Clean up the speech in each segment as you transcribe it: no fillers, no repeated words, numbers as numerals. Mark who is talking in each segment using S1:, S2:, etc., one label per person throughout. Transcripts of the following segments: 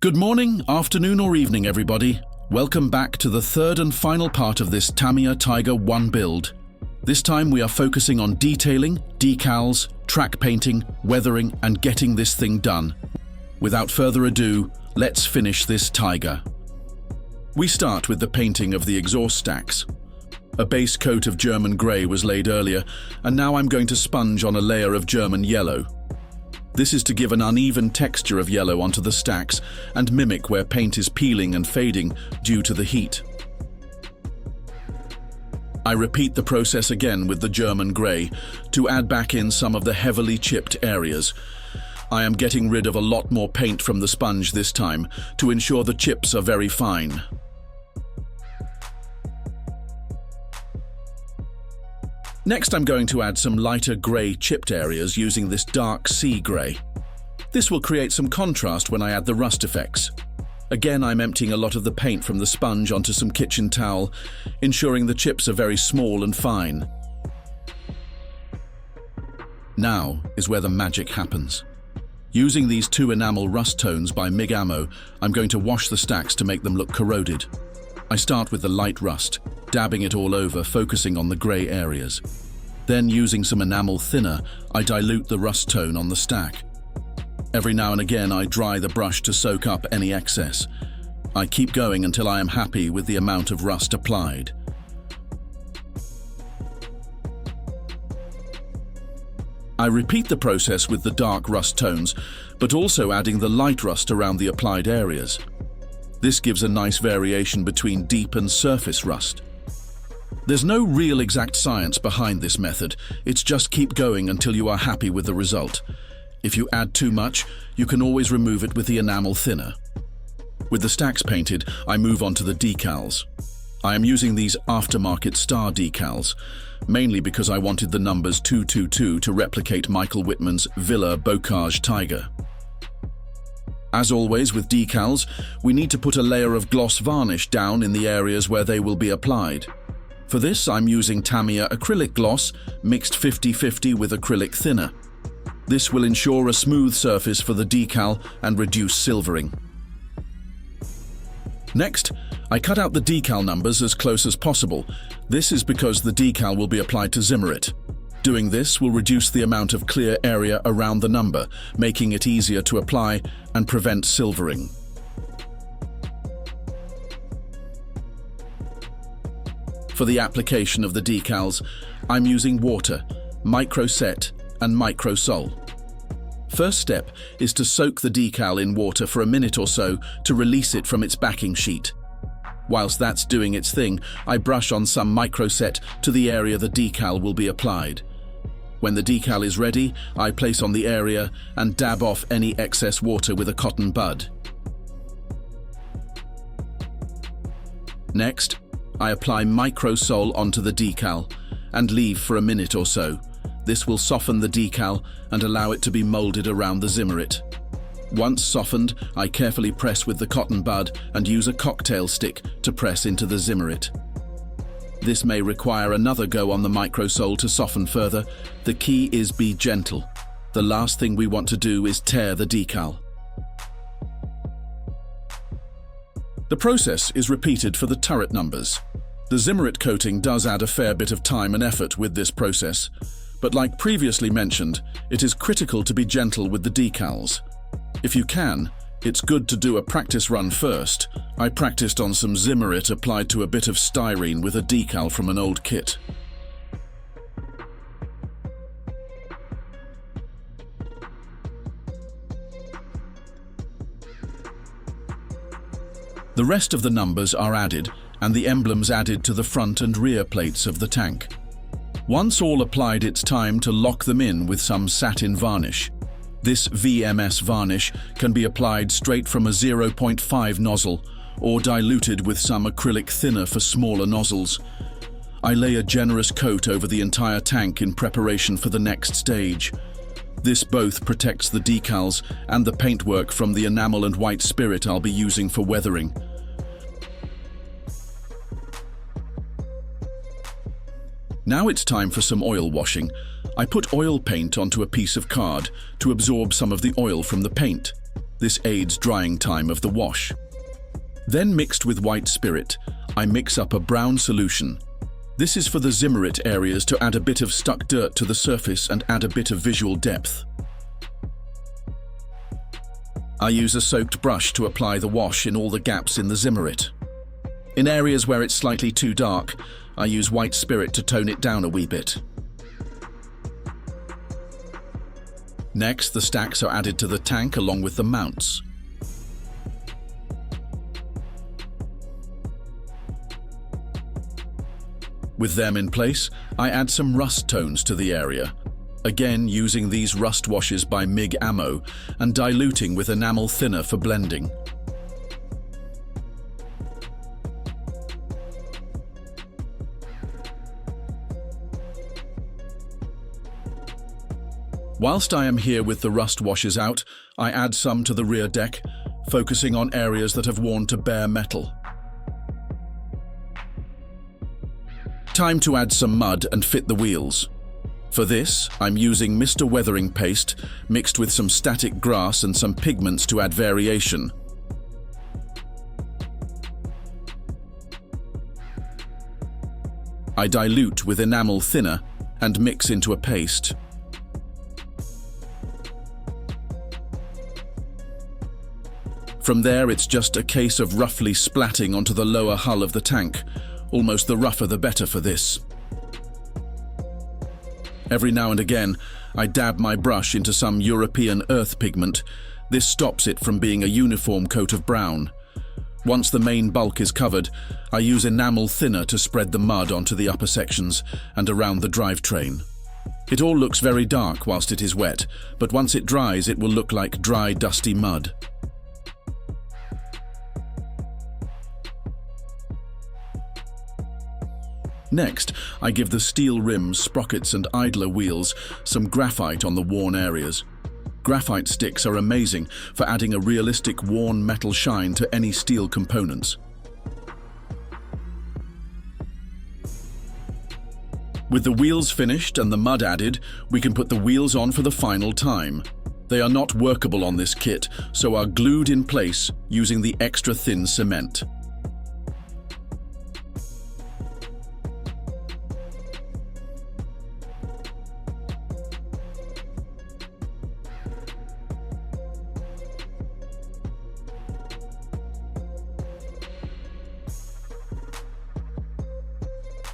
S1: Good morning, afternoon or evening everybody. Welcome back to the third and final part of this Tamiya Tiger 1 build. This time we are focusing on detailing, decals, track painting, weathering and getting this thing done. Without further ado, let's finish this Tiger. We start with the painting of the exhaust stacks. A base coat of German grey was laid earlier, and now I'm going to sponge on a layer of German yellow. This is to give an uneven texture of yellow onto the stacks and mimic where paint is peeling and fading due to the heat. I repeat the process again with the German grey to add back in some of the heavily chipped areas. I am getting rid of a lot more paint from the sponge this time to ensure the chips are very fine. Next, I'm going to add some lighter grey chipped areas using this dark sea grey. This will create some contrast when I add the rust effects. Again, I'm emptying a lot of the paint from the sponge onto some kitchen towel, ensuring the chips are very small and fine. Now is where the magic happens. Using these two enamel rust tones by MIG Ammo, I'm going to wash the stacks to make them look corroded. I start with the light rust, dabbing it all over, focusing on the grey areas. Then, using some enamel thinner, I dilute the rust tone on the stack. Every now and again, I dry the brush to soak up any excess. I keep going until I am happy with the amount of rust applied. I repeat the process with the dark rust tones, but also adding the light rust around the applied areas. This gives a nice variation between deep and surface rust. There's no real exact science behind this method, it's just keep going until you are happy with the result. If you add too much, you can always remove it with the enamel thinner. With the stacks painted, I move on to the decals. I am using these aftermarket star decals, mainly because I wanted the numbers 222 to replicate Michael Whitman's Villa Bocage Tiger. As always with decals, we need to put a layer of gloss varnish down in the areas where they will be applied. For this, I'm using Tamiya acrylic gloss, mixed 50-50 with acrylic thinner. This will ensure a smooth surface for the decal and reduce silvering. Next, I cut out the decal numbers as close as possible. This is because the decal will be applied to Zimmerit. Doing this will reduce the amount of clear area around the number, making it easier to apply and prevent silvering. For the application of the decals, I'm using water, micro set and micro sol. First step is to soak the decal in water for a minute or so to release it from its backing sheet. Whilst that's doing its thing, I brush on some micro set to the area the decal will be applied. When the decal is ready, I place on the area and dab off any excess water with a cotton bud. Next, I apply micro sol onto the decal and leave for a minute or so. This will soften the decal and allow it to be molded around the Zimmerit. Once softened, I carefully press with the cotton bud and use a cocktail stick to press into the Zimmerit. This may require another go on the micro sol to soften further. The key is be gentle. The last thing we want to do is tear the decal. The process is repeated for the turret numbers. The Zimmerit coating does add a fair bit of time and effort with this process, but like previously mentioned, it is critical to be gentle with the decals. If you can, it's good to do a practice run first. I practiced on some Zimmerit applied to a bit of styrene with a decal from an old kit. The rest of the numbers are added and the emblems added to the front and rear plates of the tank. Once all applied, it's time to lock them in with some satin varnish. This VMS varnish can be applied straight from a 0.5 nozzle or diluted with some acrylic thinner for smaller nozzles. I lay a generous coat over the entire tank in preparation for the next stage. This both protects the decals and the paintwork from the enamel and white spirit I'll be using for weathering. Now it's time for some oil washing. I put oil paint onto a piece of card to absorb some of the oil from the paint. This aids drying time of the wash. Then, mixed with white spirit, I mix up a brown solution. This is for the zimmerit areas to add a bit of stuck dirt to the surface and add a bit of visual depth. I use a soaked brush to apply the wash in all the gaps in the zimmerit. In areas where it's slightly too dark, I use white spirit to tone it down a wee bit. Next, the stacks are added to the tank along with the mounts. With them in place, I add some rust tones to the area, again using these rust washes by MIG Ammo and diluting with enamel thinner for blending. Whilst I am here with the rust washes out, I add some to the rear deck, focusing on areas that have worn to bare metal. Time to add some mud and fit the wheels. For this, I'm using Mr. Weathering paste mixed with some static grass and some pigments to add variation. I dilute with enamel thinner and mix into a paste. From there, it's just a case of roughly splatting onto the lower hull of the tank. Almost the rougher the better for this. Every now and again, I dab my brush into some European earth pigment. This stops it from being a uniform coat of brown. Once the main bulk is covered, I use enamel thinner to spread the mud onto the upper sections and around the drivetrain. It all looks very dark whilst it is wet, but once it dries, it will look like dry, dusty mud. Next, I give the steel rims, sprockets and idler wheels some graphite on the worn areas. Graphite sticks are amazing for adding a realistic worn metal shine to any steel components. With the wheels finished and the mud added, we can put the wheels on for the final time. They are not workable on this kit, so are glued in place using the extra thin cement.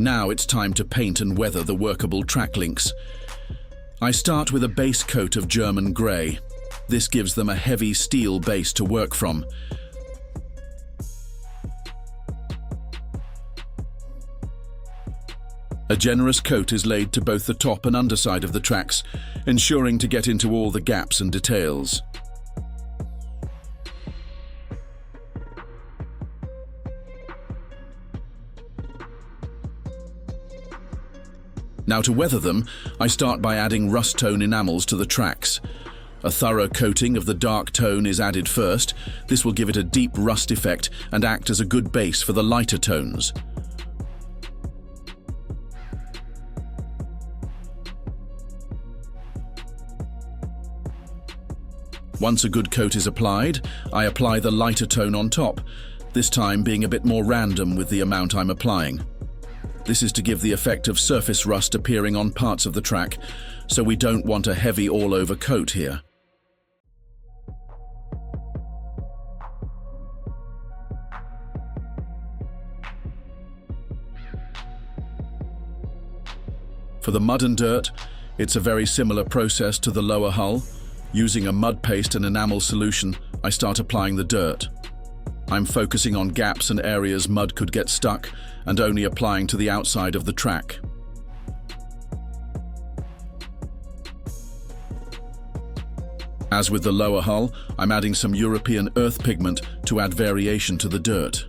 S1: Now it's time to paint and weather the workable track links. I start with a base coat of German grey. This gives them a heavy steel base to work from. A generous coat is laid to both the top and underside of the tracks, ensuring to get into all the gaps and details. Now to weather them, I start by adding rust tone enamels to the tracks. A thorough coating of the dark tone is added first. This will give it a deep rust effect and act as a good base for the lighter tones. Once a good coat is applied, I apply the lighter tone on top, this time being a bit more random with the amount I'm applying. This is to give the effect of surface rust appearing on parts of the track, so we don't want a heavy all-over coat here. For the mud and dirt, it's a very similar process to the lower hull. Using a mud paste and enamel solution, I start applying the dirt. I'm focusing on gaps and areas mud could get stuck and only applying to the outside of the track. As with the lower hull, I'm adding some European earth pigment to add variation to the dirt.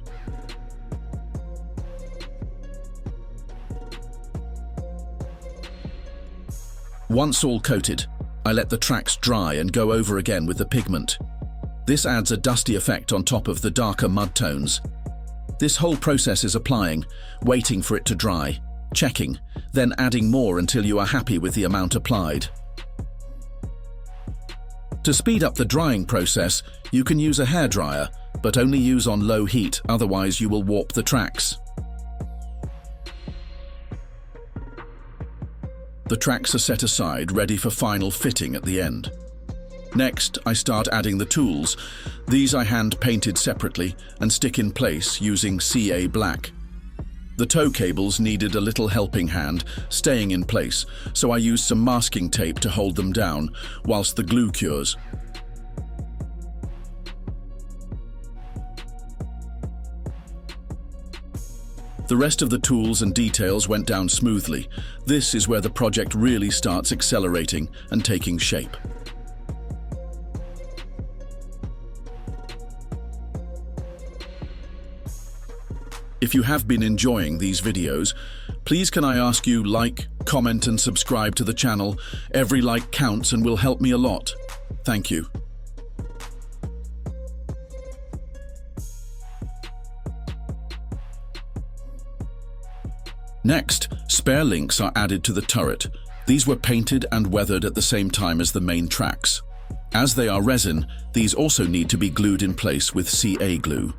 S1: Once all coated, I let the tracks dry and go over again with the pigment. This adds a dusty effect on top of the darker mud tones. This whole process is applying, waiting for it to dry, checking, then adding more until you are happy with the amount applied. To speed up the drying process, you can use a hairdryer, but only use on low heat, otherwise you will warp the tracks. The tracks are set aside, ready for final fitting at the end. Next, I start adding the tools. These I hand painted separately and stick in place using CA black. The tow cables needed a little helping hand, staying in place, so I used some masking tape to hold them down, whilst the glue cures. The rest of the tools and details went down smoothly. This is where the project really starts accelerating and taking shape. If you have been enjoying these videos, please can I ask you like, comment and subscribe to the channel. Every like counts and will help me a lot. Thank you. Next, spare links are added to the turret. These were painted and weathered at the same time as the main tracks. As they are resin, these also need to be glued in place with CA glue.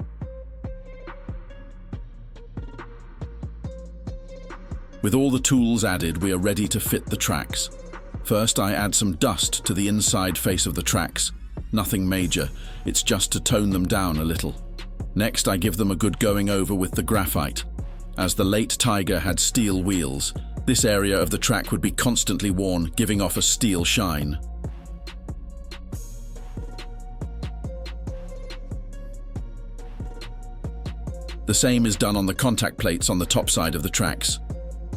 S1: With all the tools added, we are ready to fit the tracks. First, I add some dust to the inside face of the tracks. Nothing major, it's just to tone them down a little. Next, I give them a good going over with the graphite. As the late Tiger had steel wheels, this area of the track would be constantly worn, giving off a steel shine. The same is done on the contact plates on the top side of the tracks.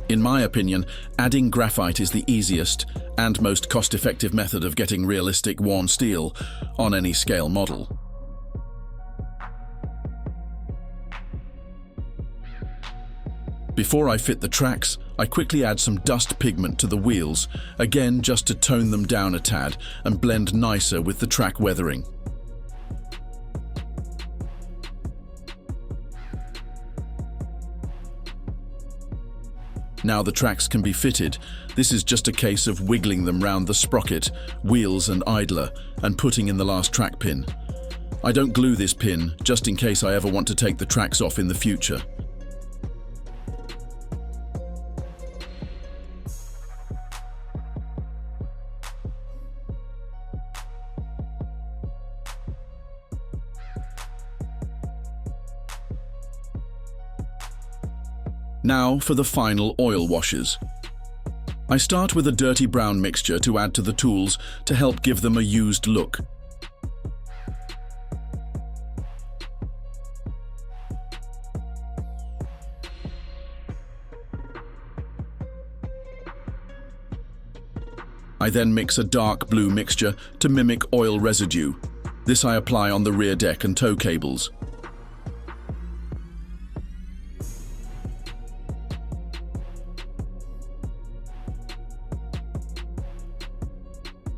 S1: In my opinion, adding graphite is the easiest and most cost-effective method of getting realistic worn steel on any scale model. Before I fit the tracks, I quickly add some dust pigment to the wheels, again just to tone them down a tad and blend nicer with the track weathering. Now the tracks can be fitted. This is just a case of wiggling them round the sprocket, wheels and idler, and putting in the last track pin. I don't glue this pin, just in case I ever want to take the tracks off in the future. Now for the final oil washes. I start with a dirty brown mixture to add to the tools to help give them a used look. I then mix a dark blue mixture to mimic oil residue. This I apply on the rear deck and tow cables.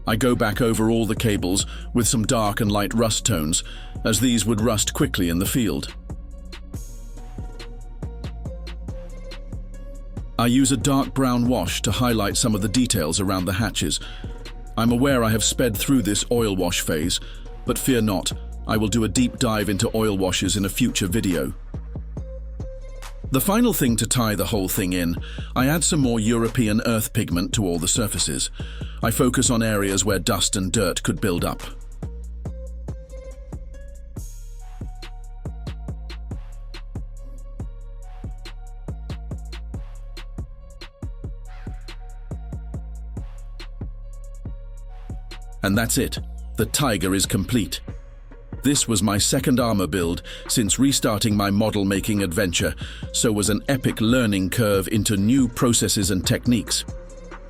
S1: I go back over all the cables with some dark and light rust tones, as these would rust quickly in the field. I use a dark brown wash to highlight some of the details around the hatches. I'm aware I have sped through this oil wash phase, but fear not, I will do a deep dive into oil washes in a future video. The final thing to tie the whole thing in, I add some more European earth pigment to all the surfaces. I focus on areas where dust and dirt could build up. And that's it. The Tiger is complete. This was my second armor build since restarting my model-making adventure, so was an epic learning curve into new processes and techniques.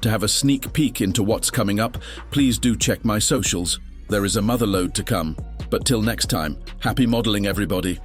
S1: To have a sneak peek into what's coming up, please do check my socials. There is a motherlode to come. But till next time, happy modeling everybody.